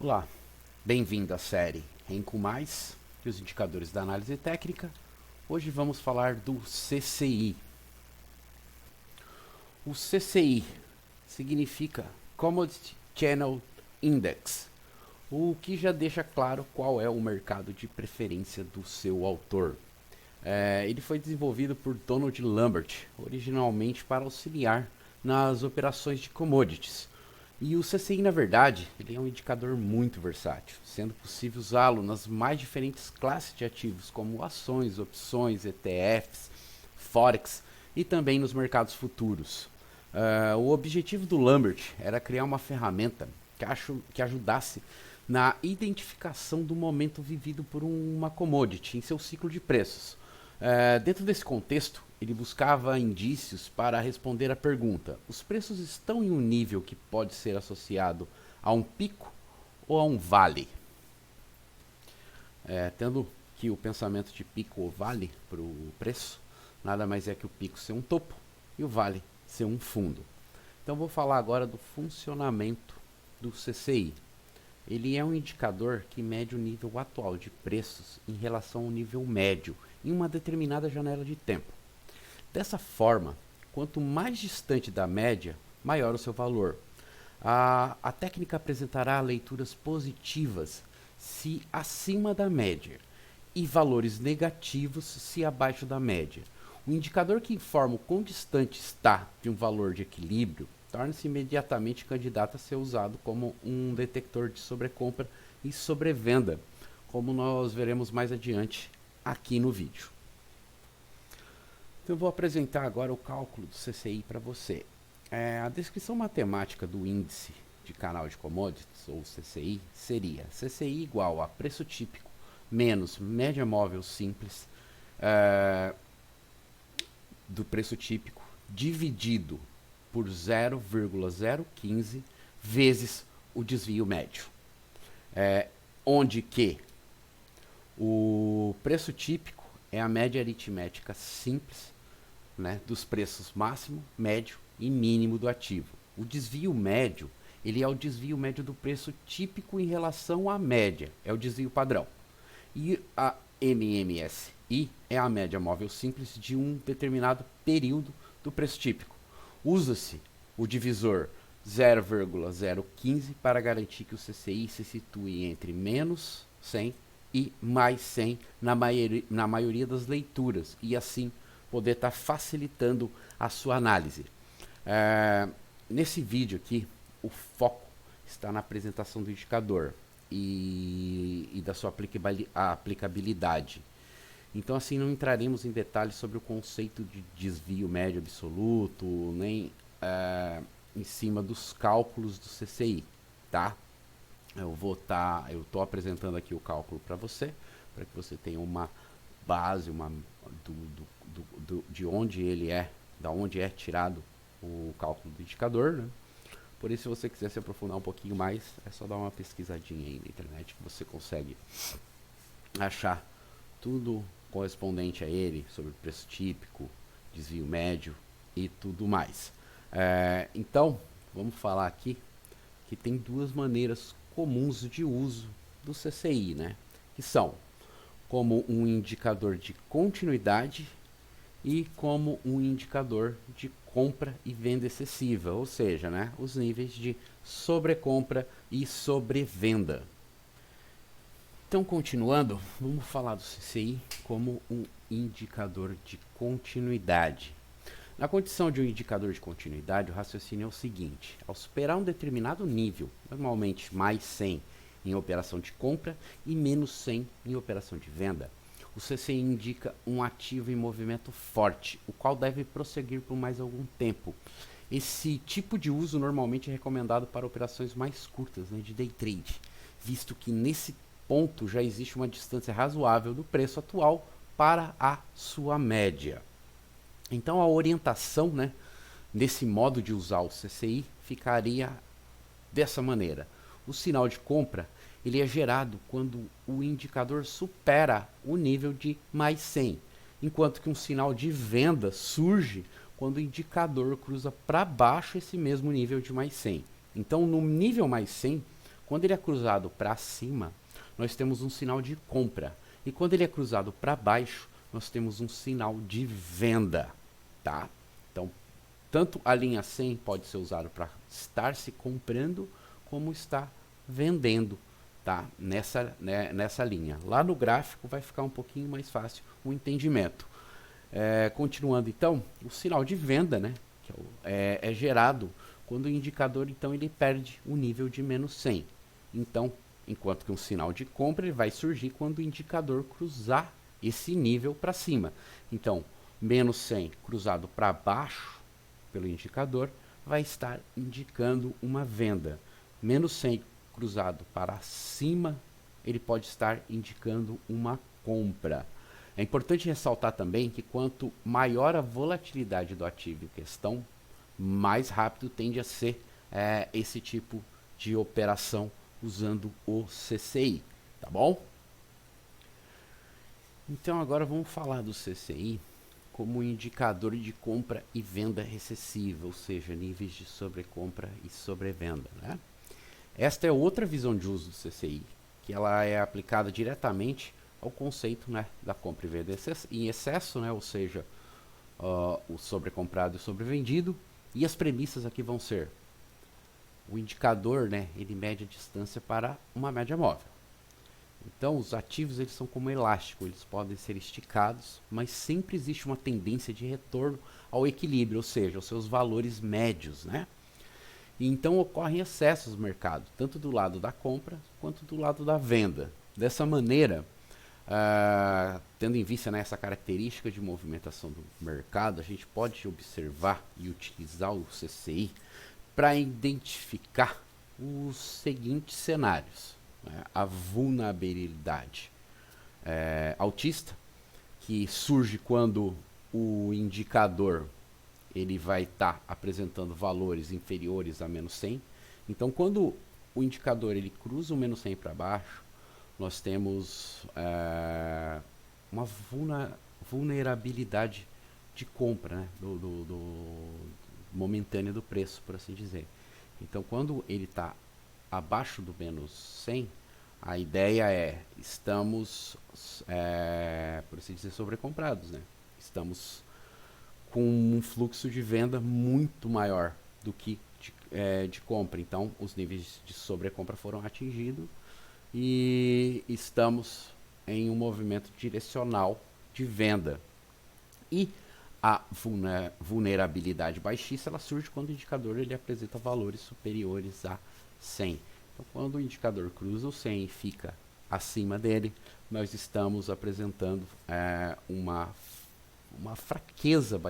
Olá, bem-vindo à série Renko Mais e os indicadores da análise técnica. Hoje vamos falar do CCI. O CCI significa Commodity Channel Index, o que já deixa claro qual é o mercado de preferência do seu autor. Ele foi desenvolvido por Donald Lambert, originalmente para auxiliar nas operações de commodities. E o CCI, na verdade, ele é um indicador muito versátil, sendo possível usá-lo nas mais diferentes classes de ativos, como ações, opções, ETFs, Forex e também nos mercados futuros. O objetivo do Lambert era criar uma ferramenta que ajudasse na identificação do momento vivido por uma commodity em seu ciclo de preços. Dentro desse contexto, ele buscava indícios para responder à pergunta: os preços estão em um nível que pode ser associado a um pico ou a um vale? Tendo que o pensamento de pico ou vale para o preço, nada mais é que o pico ser um topo e o vale ser um fundo. Então vou falar agora do funcionamento do CCI. Ele é um indicador que mede o nível atual de preços em relação ao nível médio em uma determinada janela de tempo. Dessa forma, quanto mais distante da média, maior o seu valor. A técnica apresentará leituras positivas se acima da média e valores negativos se abaixo da média. O indicador que informa o quão distante está de um valor de equilíbrio torna-se imediatamente candidato a ser usado como um detector de sobrecompra e sobrevenda, como nós veremos mais adiante aqui no vídeo. Então eu vou apresentar agora o cálculo do CCI para você. A descrição matemática do índice de canal de commodities, ou CCI, seria CCI igual a preço típico menos média móvel simples do preço típico dividido por 0,015 vezes o desvio médio. Onde que o preço típico é a média aritmética simples, né, dos preços máximo, médio e mínimo do ativo. O desvio médio, ele é o desvio médio do preço típico em relação à média, é o desvio padrão. E a MMSI é a média móvel simples de um determinado período do preço típico. Usa-se o divisor 0,015 para garantir que o CCI se situe entre menos 100 e mais 100 na maioria das leituras, e assim poder estar facilitando a sua análise. Nesse vídeo aqui, o foco está na apresentação do indicador e da sua aplicabilidade. Então, assim, não entraremos em detalhes sobre o conceito de desvio médio absoluto, nem em cima dos cálculos do CCI, tá? Eu estou apresentando aqui o cálculo para você que você tenha uma base, de onde ele é, da onde é tirado o cálculo do indicador, né? Por isso, se você quiser se aprofundar um pouquinho mais, é só dar uma pesquisadinha aí na internet que você consegue achar tudo correspondente a ele, sobre preço típico, desvio médio e tudo mais. Então, vamos falar aqui que tem duas maneiras comuns de uso do CCI, né? Que são como um indicador de continuidade e como um indicador de compra e venda excessiva, ou seja, né, os níveis de sobrecompra e sobrevenda. Então, continuando, vamos falar do CCI como um indicador de continuidade. Na condição de um indicador de continuidade, o raciocínio é o seguinte: ao superar um determinado nível, normalmente mais 100 em operação de compra e menos 100 em operação de venda, o CCI indica um ativo em movimento forte, o qual deve prosseguir por mais algum tempo. Esse tipo de uso normalmente é recomendado para operações mais curtas, né, de day trade, visto que nesse ponto já existe uma distância razoável do preço atual para a sua média. Então a orientação, né, nesse modo de usar o CCI ficaria dessa maneira: o sinal de compra ele é gerado quando o indicador supera o nível de mais 100, enquanto que um sinal de venda surge quando o indicador cruza para baixo esse mesmo nível de mais 100. Então, no nível mais 100, Quando ele é cruzado para cima, nós temos um sinal de compra. E quando ele é cruzado para baixo, nós temos um sinal de venda, tá? Então, tanto a linha 100 pode ser usada para estar se comprando, como estar vendendo, tá? Nessa linha. Lá no gráfico vai ficar um pouquinho mais fácil o entendimento. Continuando então, o sinal de venda, né, que é gerado quando o indicador então ele perde o nível de menos 100. Então, enquanto que um sinal de compra ele vai surgir quando o indicador cruzar esse nível para cima. Então, menos 100 cruzado para baixo pelo indicador vai estar indicando uma venda. Menos 100 cruzado para cima, ele pode estar indicando uma compra. É importante ressaltar também que quanto maior a volatilidade do ativo em questão, mais rápido tende a ser esse tipo de operação usando o CCI, tá bom? Então agora vamos falar do CCI como indicador de compra e venda recessiva, ou seja, níveis de sobrecompra e sobrevenda, né? Esta é outra visão de uso do CCI, que ela é aplicada diretamente ao conceito, né, da compra e venda em excesso, né, ou seja, o sobrecomprado e o sobrevendido, e as premissas aqui vão ser: o indicador, né, ele mede a distância para uma média móvel. Então, os ativos eles são como elástico, eles podem ser esticados, mas sempre existe uma tendência de retorno ao equilíbrio, ou seja, aos seus valores médios, né? E então ocorrem excessos no mercado, tanto do lado da compra quanto do lado da venda. Dessa maneira, tendo em vista, né, essa característica de movimentação do mercado, a gente pode observar e utilizar o CCI para identificar os seguintes cenários. A vulnerabilidade altista, que surge quando o indicador ele vai estar apresentando valores inferiores a menos 100. Então, quando o indicador ele cruza o menos 100 para baixo, nós temos uma vulnerabilidade de compra, né, do momentânea do preço, por assim dizer. Então, quando ele está abaixo do menos 100, a ideia estamos, por assim dizer, sobrecomprados, né? Estamos com um fluxo de venda muito maior do que de compra. Então, os níveis de sobrecompra foram atingidos e estamos em um movimento direcional de venda. E a vulnerabilidade baixista ela surge quando o indicador ele apresenta valores superiores a 100. Então, quando o indicador cruza o 100 e fica acima dele, nós estamos apresentando uma fraqueza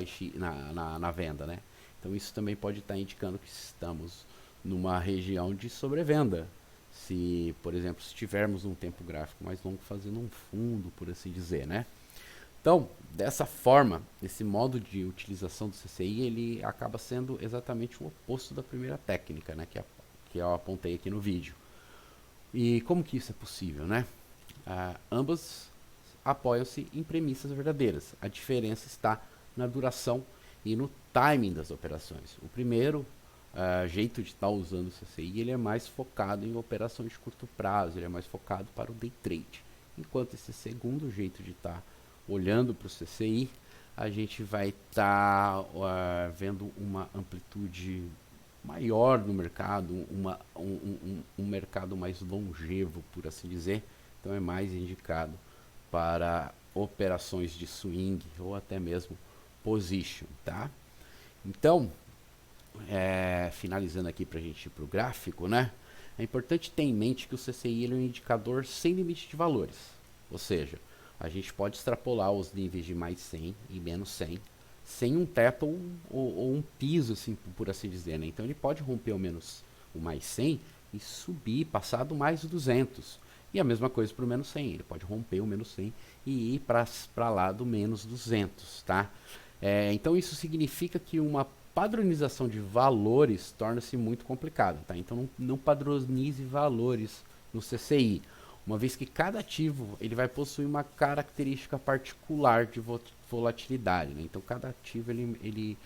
na venda, né? Então isso também pode estar indicando que estamos numa região de sobrevenda. Se, por exemplo, se tivermos um tempo gráfico mais longo fazendo um fundo, por assim dizer, né? Então, dessa forma, esse modo de utilização do CCI, ele acaba sendo exatamente o oposto da primeira técnica, né? Que eu apontei aqui no vídeo. E como que isso é possível, né? Ambas apoiam-se em premissas verdadeiras. A diferença está na duração e no timing das operações. O primeiro jeito de estar usando o CCI, ele é mais focado em operações de curto prazo, ele é mais focado para o day trade. Enquanto esse segundo jeito de estar olhando para o CCI, a gente vai estar vendo uma amplitude maior no mercado, um mercado mais longevo, por assim dizer. Então é mais indicado para operações de swing ou até mesmo position, tá? Então, finalizando aqui para a gente ir para o gráfico, né? É importante ter em mente que o CCI ele é um indicador sem limite de valores, ou seja, a gente pode extrapolar os níveis de mais 100 e menos 100 sem um teto ou um piso, assim, por assim dizer, né? Então ele pode romper o mais 100 e subir, passar do mais 200. E a mesma coisa para o menos 100, ele pode romper o menos 100 e ir para lá do menos 200, tá? Então isso significa que uma padronização de valores torna-se muito complicada, tá? Então não padronize valores no CCI, uma vez que cada ativo ele vai possuir uma característica particular de volatilidade, né? Então cada ativo ele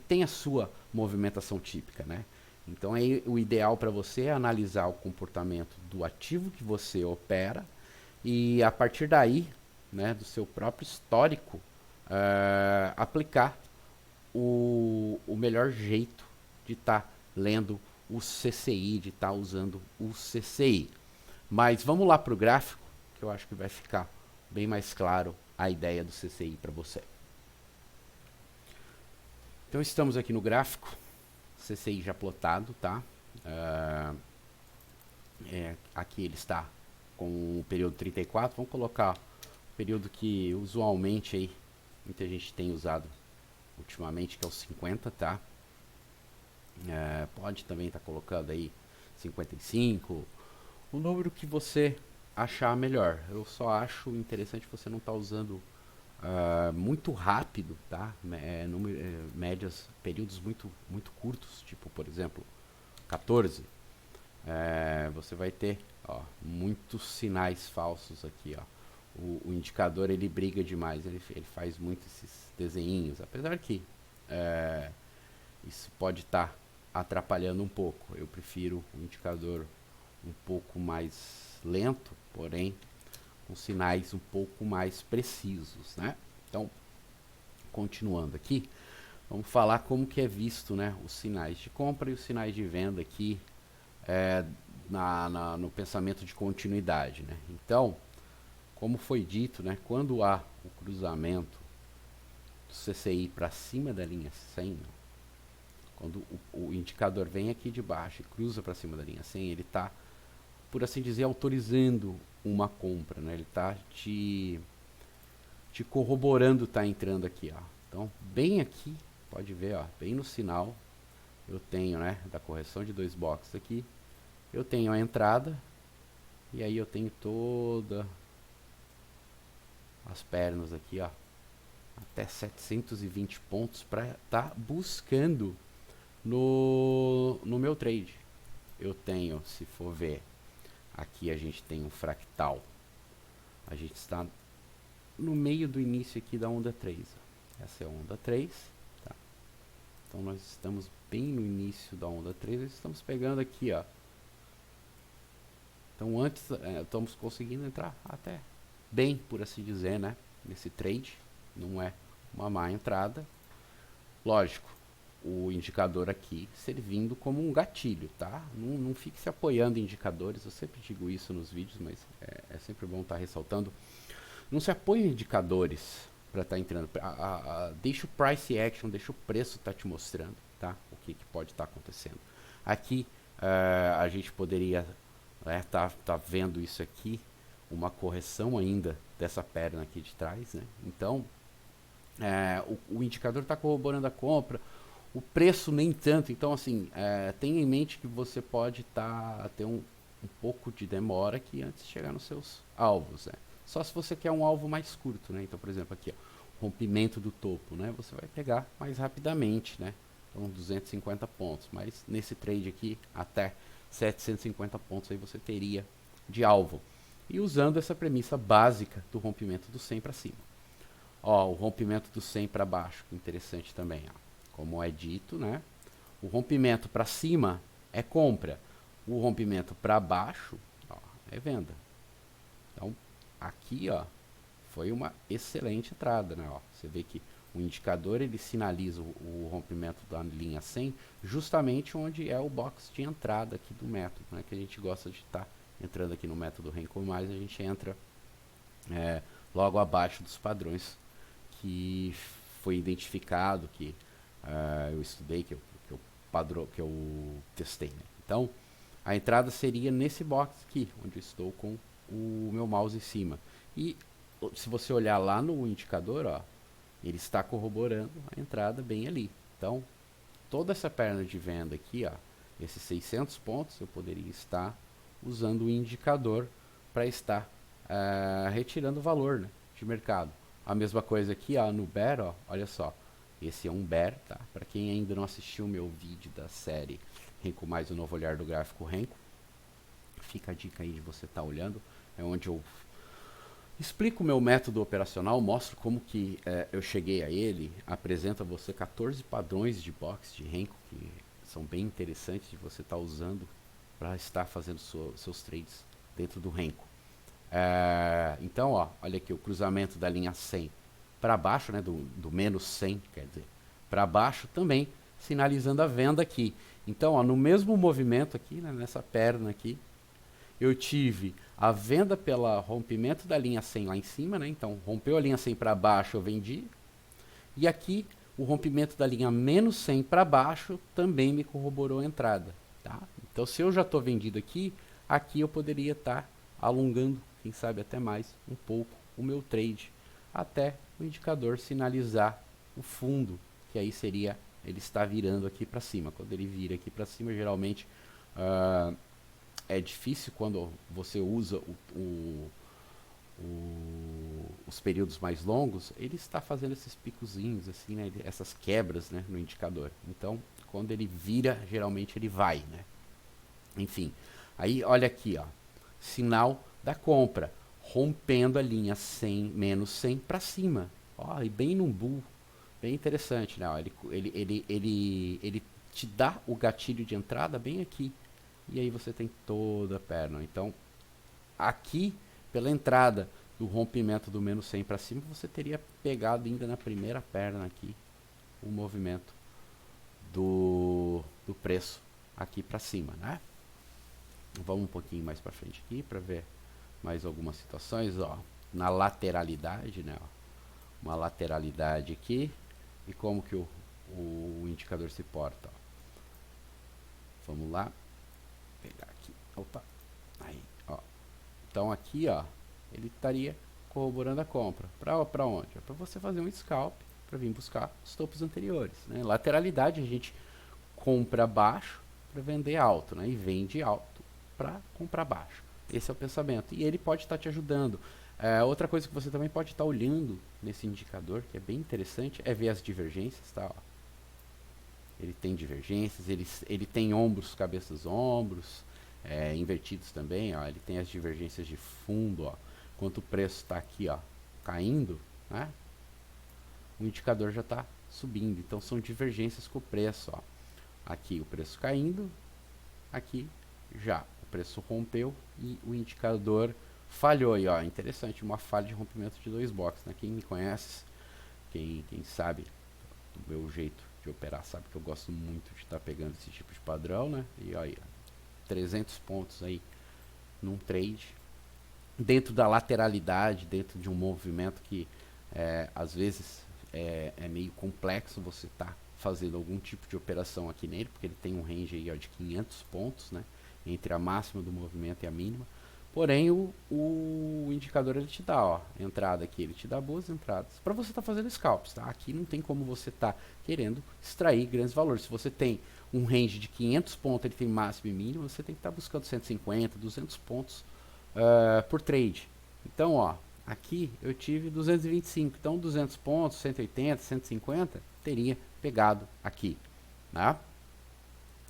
tem a sua movimentação típica, né? Então aí, o ideal para você é analisar o comportamento do ativo que você opera e a partir daí, né, do seu próprio histórico, aplicar o melhor jeito de estar lendo o CCI, de estar usando o CCI. Mas vamos lá para o gráfico, que eu acho que vai ficar bem mais claro a ideia do CCI para você. Então estamos aqui no gráfico, CCI já plotado, tá? Aqui ele está com o período 34, vamos colocar o período que usualmente aí muita gente tem usado ultimamente, que é o 50, tá? Pode também estar colocando aí 55, o número que você achar melhor. Eu só acho interessante você não estar usando muito rápido, tá? Médias, períodos muito curtos, tipo, por exemplo, 14. Você vai ter, ó, muitos sinais falsos aqui, ó. O indicador ele briga demais, ele faz muito esses desenhinhos, apesar que isso pode estar atrapalhando um pouco. Eu prefiro o indicador um pouco mais lento, porém com sinais um pouco mais precisos, né? Então, continuando aqui, vamos falar como que é visto, né, os sinais de compra e os sinais de venda aqui no pensamento de continuidade, né? Então, como foi dito, né, quando há o cruzamento do CCI para cima da linha 100, quando o indicador vem aqui de baixo e cruza para cima da linha 100, ele está, por assim dizer, autorizando uma compra, né? Ele está te corroborando, tá entrando aqui, ó. Então, bem aqui, pode ver, ó, bem no sinal, eu tenho, né, da correção de 2 boxes aqui, eu tenho a entrada, e aí eu tenho toda as pernas aqui, ó, até 720 pontos para estar buscando no meu trade. Eu tenho, se for ver, aqui a gente tem um fractal, a gente está no meio do início aqui da onda 3. Essa é a onda 3, tá? Então nós estamos bem no início da onda 3, nós estamos pegando aqui, ó. Então antes estamos conseguindo entrar até bem, por assim dizer, né? Nesse trade, não é uma má entrada. Lógico, o indicador aqui servindo como um gatilho, tá? Não fique se apoiando em indicadores, eu sempre digo isso nos vídeos, mas é sempre bom estar ressaltando. Não se apoia em indicadores para estar entrando. Deixa o price action, deixa o preço estar te mostrando, tá? O que pode estar acontecendo. Aqui a gente poderia tá vendo isso aqui, uma correção ainda dessa perna aqui de trás, né? Então o indicador está corroborando a compra, o preço nem tanto. Então assim, tenha em mente que você pode ter um pouco de demora aqui antes de chegar nos seus alvos, né? Só se você quer um alvo mais curto, né? Então, por exemplo, aqui, ó, rompimento do topo, né? Você vai pegar mais rapidamente, né? Então, 250 pontos. Mas nesse trade aqui, até 750 pontos aí você teria de alvo. E usando essa premissa básica do rompimento do 100 para cima. Ó, o rompimento do 100 para baixo, interessante também, ó. Como é dito, né? O rompimento para cima é compra. O rompimento para baixo, ó, é venda. Então, aqui, ó, foi uma excelente entrada, né? Ó, você vê que o indicador ele sinaliza o rompimento da linha 100 justamente onde é o box de entrada aqui do método, né? Que a gente gosta de estar entrando aqui no método Renko+, a gente entra logo abaixo dos padrões que foi identificado, que eu estudei, que eu testei, né? Então, a entrada seria nesse box aqui, onde eu estou com o meu mouse em cima. E se você olhar lá no indicador, ó, ele está corroborando a entrada bem ali. Então, toda essa perna de venda aqui, ó, esses 600 pontos, eu poderia estar usando o indicador para estar retirando valor, né, de mercado. A mesma coisa aqui, ó, no Bear, ó, olha só. Esse é um Bear, tá? Para quem ainda não assistiu o meu vídeo da série Renko+, o novo olhar do gráfico Renko, fica a dica aí de você estar olhando. É onde eu explico o meu método operacional, mostro como que eu cheguei a ele, apresento a você 14 padrões de box de Renko, que são bem interessantes de você estar usando para estar fazendo seus trades dentro do Renko. Então, ó, olha aqui o cruzamento da linha 100 para baixo, né, do menos 100, quer dizer, para baixo também, sinalizando a venda aqui. Então, ó, no mesmo movimento aqui, né, nessa perna aqui, eu tive a venda pelo rompimento da linha 100 lá em cima, né? Então, rompeu a linha 100 para baixo, eu vendi. E aqui, o rompimento da linha menos 100 para baixo também me corroborou a entrada, tá? Então, se eu já estou vendido aqui, aqui eu poderia estar alongando, quem sabe até mais, um pouco o meu trade, até o indicador sinalizar o fundo, que aí seria, ele está virando aqui para cima. Quando ele vira aqui para cima, geralmente é difícil quando você usa os períodos mais longos, ele está fazendo esses picozinhos, assim, né, essas quebras, né, no indicador. Então, quando ele vira, geralmente ele vai, né? Enfim, aí olha aqui, ó, sinal da compra, rompendo a linha 100, menos 100 para cima. Ó, e bem num bull, bem interessante, né? Ó, ele te dá o gatilho de entrada bem aqui. E aí você tem toda a perna. Então, aqui, pela entrada do rompimento do menos 100 para cima, você teria pegado ainda na primeira perna aqui o movimento do preço aqui para cima, né? Vamos um pouquinho mais para frente aqui para ver mais algumas situações, ó, na lateralidade, né? Ó, uma lateralidade aqui e como que o indicador se porta. Ó. Vamos lá, pegar aqui, opa, aí, ó. Então aqui, ó, ele estaria corroborando a compra. Para onde? É para você fazer um scalp, para vir buscar os topos anteriores, né? Lateralidade a gente compra baixo para vender alto, né? E vende alto para comprar baixo. Esse é o pensamento. E ele pode estar te ajudando. Outra coisa que você também pode estar olhando nesse indicador, que é bem interessante, é ver as divergências, tá? Ó. Ele tem divergências, ele tem ombros, cabeças, ombros, invertidos também, ó. Ele tem as divergências de fundo, ó. Enquanto o preço está aqui, ó, caindo, né? O indicador já está subindo. Então são divergências com o preço, ó. Aqui o preço caindo, aqui já o preço rompeu e o indicador falhou. E ó, interessante, uma falha de rompimento de 2 boxes, né? Quem me conhece, quem sabe do meu jeito de operar, sabe que eu gosto muito de estar pegando esse tipo de padrão, né? E aí, 300 pontos aí num trade, dentro da lateralidade, dentro de um movimento que às vezes é meio complexo você estar fazendo algum tipo de operação aqui nele, porque ele tem um range aí, ó, de 500 pontos, né, entre a máxima do movimento e a mínima. Porém, o indicador ele te dá, ó, entrada aqui, ele te dá boas entradas para você estar fazendo scalps, tá? Aqui não tem como você estar querendo extrair grandes valores. Se você tem um range de 500 pontos, ele tem máximo e mínimo, você tem que estar buscando 150, 200 pontos por trade. Então, ó, aqui eu tive 225, então 200 pontos, 180, 150, teria pegado aqui, né?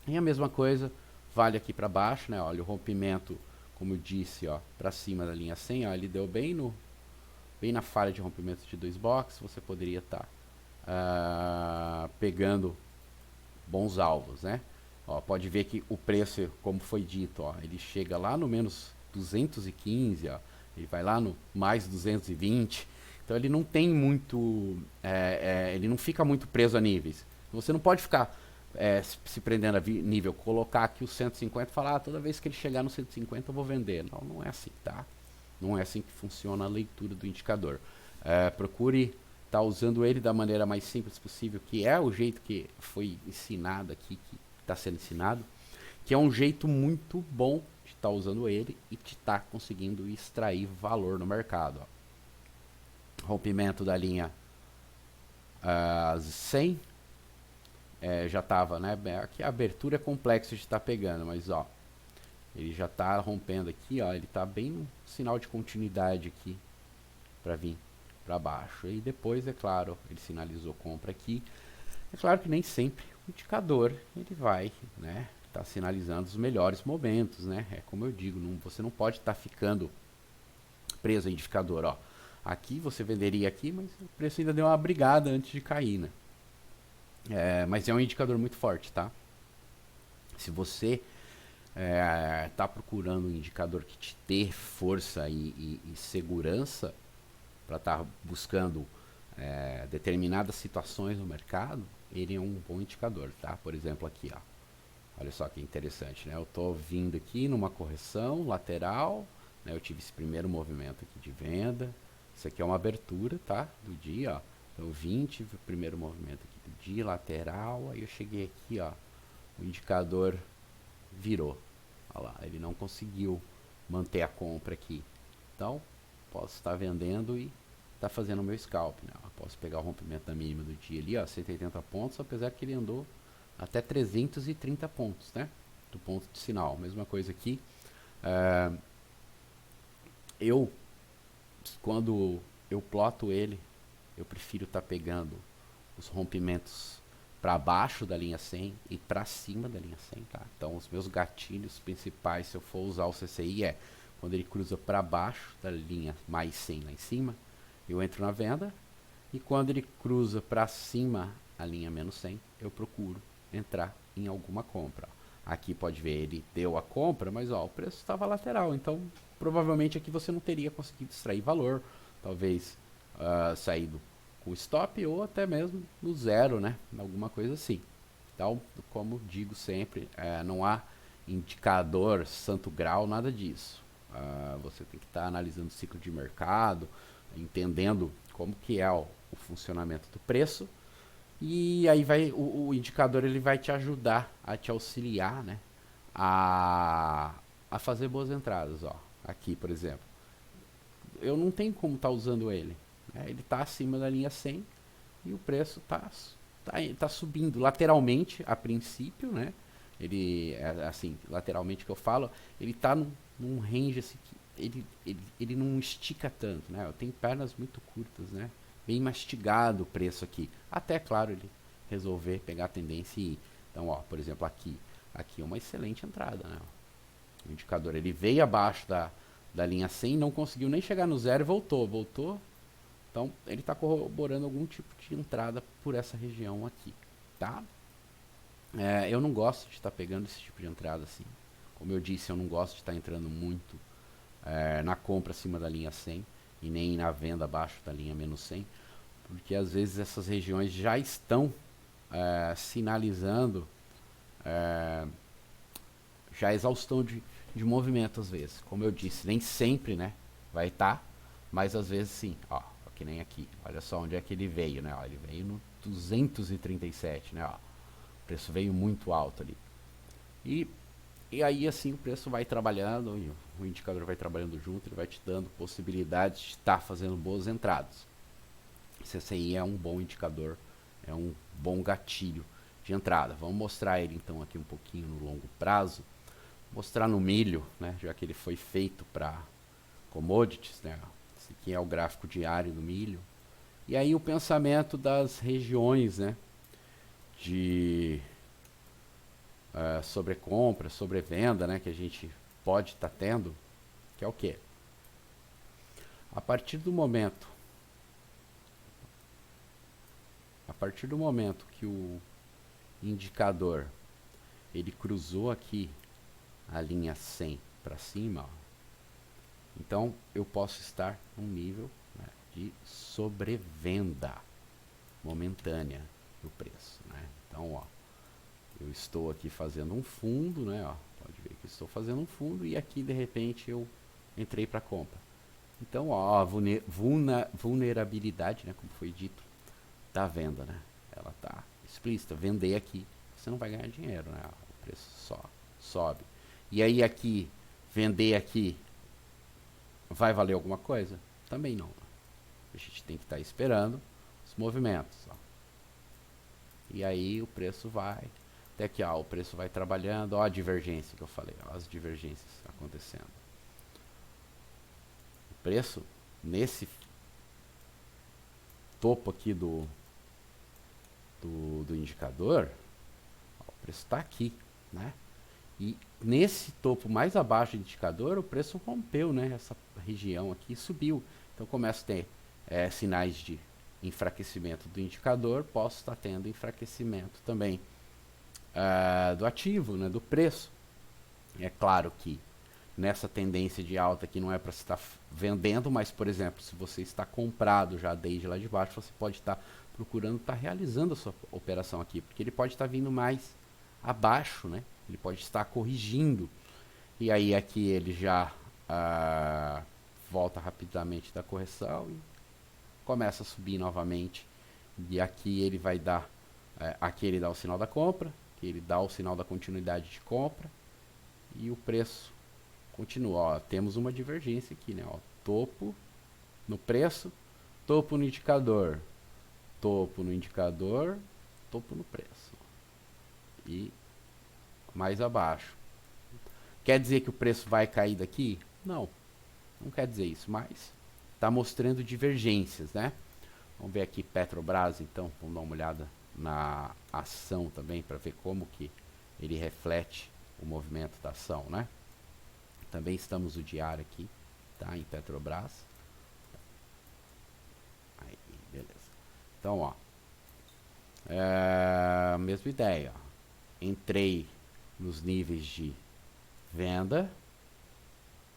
E a mesma coisa vale aqui para baixo, né? Olha o rompimento, como eu disse, ó, para cima da linha 100, ó, ele deu bem na falha de rompimento de 2 boxes. Você poderia estar pegando bons alvos, né? Ó, pode ver que o preço, como foi dito, ó, ele chega lá no menos 215, ó, ele vai lá no mais 220. Então ele não tem muito, ele não fica muito preso a níveis. Você não pode ficar se prendendo a nível, colocar aqui o 150 e falar, toda vez que ele chegar no 150 eu vou vender. Não, não é assim, tá? Não é assim que funciona a leitura do indicador. Procure estar usando ele da maneira mais simples possível, que é o jeito que foi ensinado aqui, que está sendo ensinado, que é um jeito muito bom de estar usando ele e de estar conseguindo extrair valor no mercado. Ó. Rompimento da linha 100, já estava, né? Aqui a abertura é complexo de estar pegando, mas ó, ele já está rompendo aqui, ó, ele está bem no sinal de continuidade aqui para vir para baixo. E depois, é claro, ele sinalizou compra aqui. É claro que nem sempre o indicador ele vai, né, tá sinalizando os melhores momentos, né? É como eu digo, você não pode estar ficando preso ao indicador, ó. Aqui você venderia aqui, mas o preço ainda deu uma brigada antes de cair, né? Mas é um indicador muito forte, tá? Se você está procurando um indicador que te dê força e segurança para estar buscando determinadas situações no mercado, ele é um bom indicador, tá? Por exemplo, aqui, ó. Olha só que interessante, né? Eu estou vindo aqui numa correção lateral, né? Eu tive esse primeiro movimento aqui de venda. Isso aqui é uma abertura, tá? Do dia, ó. Então eu vim, tive o primeiro movimento aqui do dia, lateral. Aí eu cheguei aqui, ó. O indicador virou. Olha lá, ele não conseguiu manter a compra aqui. Então, posso estar vendendo e estar fazendo o meu scalp, né? Eu posso pegar o rompimento da mínima do dia ali, ó, 180 pontos, apesar que ele andou até 330 pontos, né? Do ponto de sinal. Mesma coisa aqui. Eu, quando eu ploto ele, eu prefiro estar pegando os rompimentos para baixo da linha 100 e para cima da linha 100, tá? Então, os meus gatilhos principais, se eu for usar o CCI, quando ele cruza para baixo da linha mais 100 lá em cima, eu entro na venda, e quando ele cruza para cima a linha menos 100, eu procuro entrar em alguma compra. Aqui pode ver, ele deu a compra, mas ó, o preço estava lateral, então provavelmente aqui você não teria conseguido extrair valor, talvez saído com stop ou até mesmo no zero, né? Alguma coisa assim. Então, como digo sempre, não há indicador santo grau, nada disso. Você tem que estar analisando o ciclo de mercado, entendendo como que é o funcionamento do preço, e aí o indicador ele vai te ajudar, a te auxiliar, né, a fazer boas entradas. Ó. Aqui, por exemplo, eu não tenho como estar usando ele, né? Ele está acima da linha 100 e o preço tá subindo lateralmente a princípio, né? Ele, assim, lateralmente que eu falo, ele está num range assim, que ele não estica tanto, né? Eu tenho pernas muito curtas, né? Bem mastigado o preço aqui. Até, claro, ele resolver pegar a tendência e ir. Então, ó, por exemplo, aqui é uma excelente entrada, né? O indicador, ele veio abaixo da linha 100, não conseguiu nem chegar no zero e voltou. Então, ele está corroborando algum tipo de entrada por essa região aqui, tá? Eu não gosto de estar pegando esse tipo de entrada assim. Como eu disse, eu não gosto de estar entrando muito na compra acima da linha 100 e nem na venda abaixo da linha menos 100, porque às vezes essas regiões já estão sinalizando já exaustão de movimento às vezes. Como eu disse, nem sempre, né, vai estar, mas às vezes sim. Ó, que nem aqui. Olha só onde é que ele veio, né? Ó, ele veio no 237, né? Ó, o preço veio muito alto ali. E aí assim o preço vai trabalhando, e o indicador vai trabalhando junto, ele vai te dando possibilidades de estar fazendo boas entradas. CCI é um bom indicador, é um bom gatilho de entrada. Vamos mostrar ele então aqui um pouquinho no longo prazo. Mostrar no milho, né, já que ele foi feito para commodities, né? Esse aqui é o gráfico diário do milho. E aí o pensamento das regiões, né, de sobrecompra, sobrevenda, né, que a gente pode estar tendo, que é o quê? A partir do momento que o indicador ele cruzou aqui a linha 100 para cima, ó, então eu posso estar num nível, né, de sobrevenda momentânea do preço, né? Então, ó, eu estou aqui fazendo um fundo, né? Ó, pode ver que estou fazendo um fundo e aqui de repente eu entrei para compra. Então, ó, a vulnerabilidade, né, como foi dito, da venda, né? Ela tá explícita. Vender aqui, você não vai ganhar dinheiro, né? O preço só sobe. E aí aqui, vender aqui, vai valer alguma coisa? Também não. A gente tem que estar esperando os movimentos. Ó. E aí o preço vai. Até que ó, o preço vai trabalhando. Ó a divergência que eu falei. Ó, as divergências acontecendo. O preço, nesse topo aqui do indicador, ó, o preço está aqui, né? E nesse topo mais abaixo do indicador, o preço rompeu, né? Essa região aqui e subiu. Então começa a ter sinais de enfraquecimento do indicador, posso estar tendo enfraquecimento também do ativo, né, do preço. É claro que nessa tendência de alta aqui não é para você estar vendendo, mas, por exemplo, se você está comprado já desde lá de baixo, você pode estar procurando estar realizando a sua operação aqui, porque ele pode estar vindo mais abaixo, né? Ele pode estar corrigindo, e aí aqui ele já volta rapidamente da correção e começa a subir novamente, e aqui ele vai dar, aqui ele dá o sinal da compra, aqui ele dá o sinal da continuidade de compra, e o preço continua, ó, temos uma divergência aqui, né, ó, topo no preço, topo no indicador, topo no indicador, topo no preço, e mais abaixo. Quer dizer que o preço vai cair daqui? Não, não quer dizer isso, mas está mostrando divergências, né? Vamos ver aqui Petrobras, então, vamos dar uma olhada na ação também, para ver como que ele reflete o movimento da ação, né? Também estamos no diário aqui, tá? Em Petrobras. Aí, beleza. Então, ó, mesma ideia, ó. Entrei nos níveis de venda,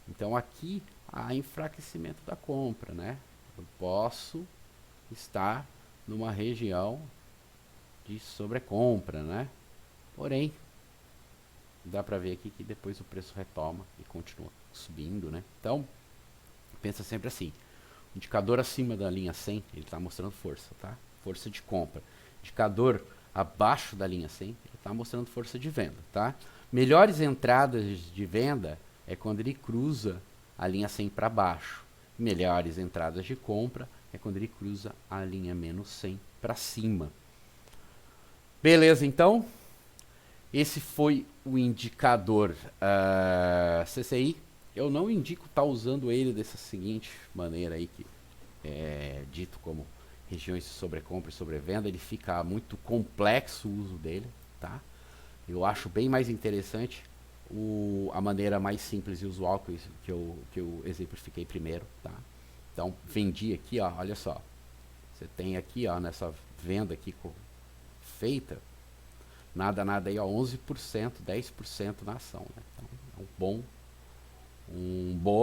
então aqui há enfraquecimento da compra, né? Eu posso estar numa região de sobrecompra, né? Porém, dá para ver aqui que depois o preço retoma e continua subindo, né? Então, pensa sempre assim, o indicador acima da linha 100, ele está mostrando força, tá? Força de compra. Indicador abaixo da linha 100, ele está mostrando força de venda, tá? Melhores entradas de venda é quando ele cruza a linha 100 para baixo. Melhores entradas de compra é quando ele cruza a linha menos 100 para cima. Beleza, então? Esse foi o indicador CCI. Eu não indico estar usando ele dessa seguinte maneira aí, que é dito como regiões de sobrecompra e sobrevenda. Ele fica muito complexo o uso dele, tá? Eu acho bem mais interessante a maneira mais simples e usual que eu exemplifiquei primeiro, tá? Então, vendi aqui, ó, olha só. Você tem aqui, ó, nessa venda aqui feita, nada aí, ó, 11%, 10% na ação, né? Então, é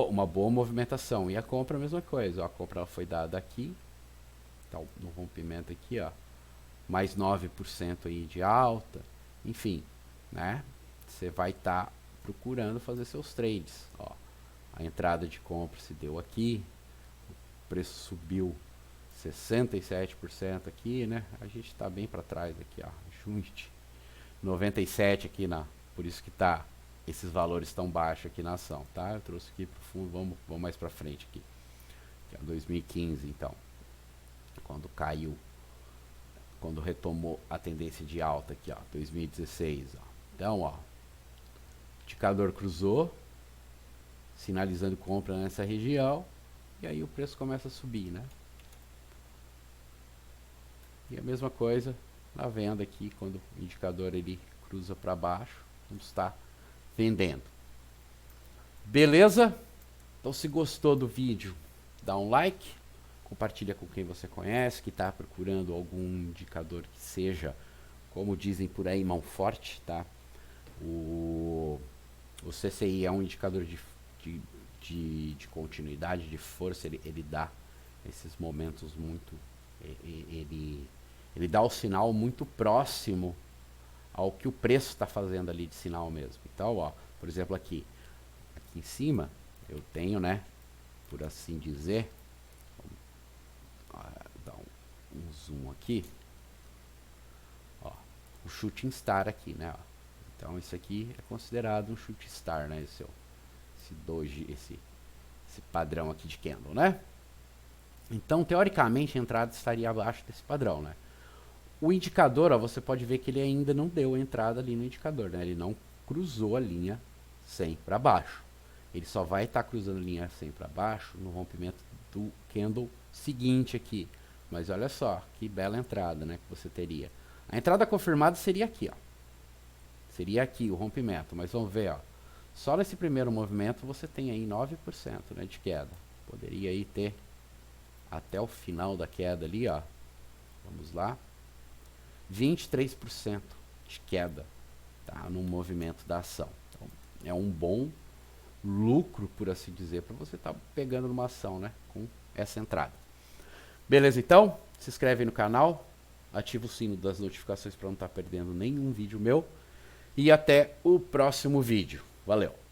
uma boa movimentação. E a compra, a mesma coisa, ó, a compra ela foi dada aqui, então, no rompimento aqui, ó, mais 9% aí de alta, enfim, né? Você vai estar procurando fazer seus trades, ó. A entrada de compra se deu aqui, o preço subiu 67% aqui, né? A gente está bem para trás aqui, ó, junte 97 aqui por isso que tá esses valores tão baixos aqui na ação, tá? Eu trouxe aqui pro fundo, vamos mais para frente aqui, que é 2015, então, quando caiu, quando retomou a tendência de alta aqui, ó, 2016, ó. Então, ó, indicador cruzou, sinalizando compra nessa região, e aí o preço começa a subir, né? E a mesma coisa na venda aqui, quando o indicador ele cruza para baixo, vamos estar vendendo. Beleza? Então, se gostou do vídeo, dá um like, compartilha com quem você conhece, que está procurando algum indicador que seja, como dizem por aí, mão forte, tá? O CCI é um indicador de continuidade, de força, ele dá esses momentos muito, ele dá o sinal muito próximo ao que o preço está fazendo ali de sinal mesmo. Então, ó, por exemplo, aqui em cima, eu tenho, né, por assim dizer, vamos dar um zoom aqui, ó, o shooting star aqui, né, ó. Então, isso aqui é considerado um shooting star, né, esse doji, esse padrão aqui de candle, né. Então, teoricamente, a entrada estaria abaixo desse padrão, né. O indicador, ó, você pode ver que ele ainda não deu a entrada ali no indicador, né? Ele não cruzou a linha 100 para baixo. Ele só vai estar cruzando a linha 100 para baixo no rompimento do candle seguinte aqui. Mas olha só, que bela entrada, né, que você teria. A entrada confirmada seria aqui, ó. Seria aqui o rompimento, mas vamos ver, ó. Só nesse primeiro movimento você tem aí 9%, né, de queda. Poderia aí ter até o final da queda ali, ó. Vamos lá. 23% de queda tá? No movimento da ação. Então, é um bom lucro, por assim dizer, para você estar pegando numa ação, né? Com essa entrada. Beleza, então? Se inscreve aí no canal, ativa o sino das notificações para não estar perdendo nenhum vídeo meu. E até o próximo vídeo. Valeu!